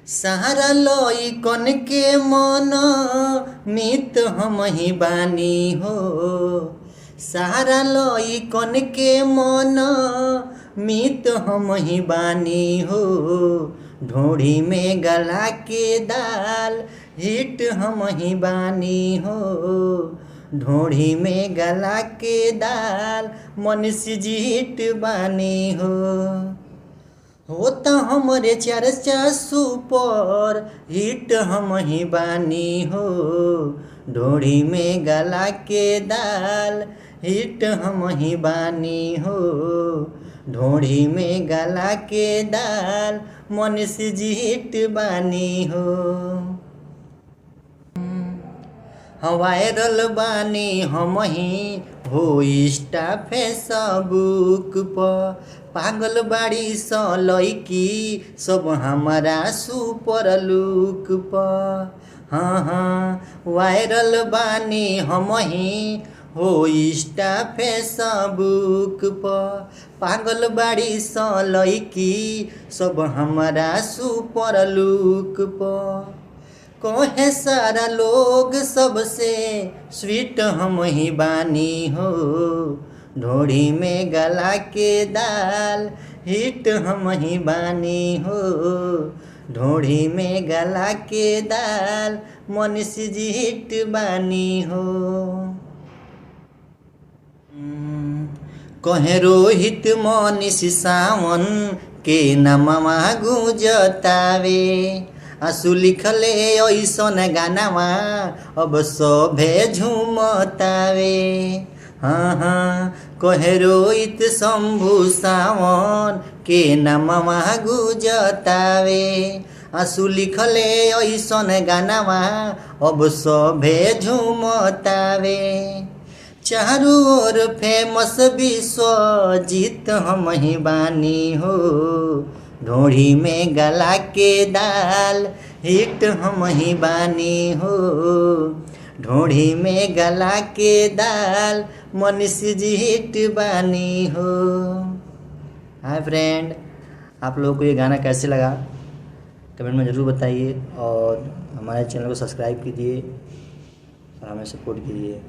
सहारा लोई कन के मन मित हम ही बानी हो। सहारा लोई कन के मन मित हम ही बानी हो। ढोड़ी में गला के दाल हिट हम ही बानी हो। ढोड़ी में गला के दाल मनुष्य जीत बानी हो तो हमरे चर्चा सुपर हिट हम ही बानी हो। ढोड़ी में गला के दाल हिट हम ही बानी हो। ढोड़ी में गला के दाल मनुष्य जीत बानी हो। वायरल बानी हम ही हो इंस्टा फेसबुक पर। पागल बाड़ी स लईकी सब हमारा सुपर लुक पर। हाँ वायरल बानी हम ही हो इंस्टा फेसबुक पर। पागल बाड़ी स लईकी सब हमारा सुपर लुक पर। कहे सारा लोग सबसे स्वीट हम ही बानी हो। ढोड़ी में गला के दाल हिट हम ही बानी हो। ढोड़ी में गला के दाल मनुष्य जीत बानी हो। कहे रोहित मनीष सावन के नामवा गुजतावे। आंसू लिखले ऐसन गानावा अब सभे झूमतावे। हाँ कहे रोहित शंभू सावन के नामवा गुजतावे। आंसू लिखले ऐसन गानावा अब सभे झूमतावे। चारों ओर फेमस विश्वजीत हम ही बानी हो। ढोड़ी में गला के दाल हिट हम ही बानी हो। ढोड़ी में गला के दाल मनुष्य जीत बानी हो। हाय फ्रेंड, आप लोगों को ये गाना कैसे लगा कमेंट में ज़रूर बताइए और हमारे चैनल को सब्सक्राइब कीजिए और हमें सपोर्ट कीजिए।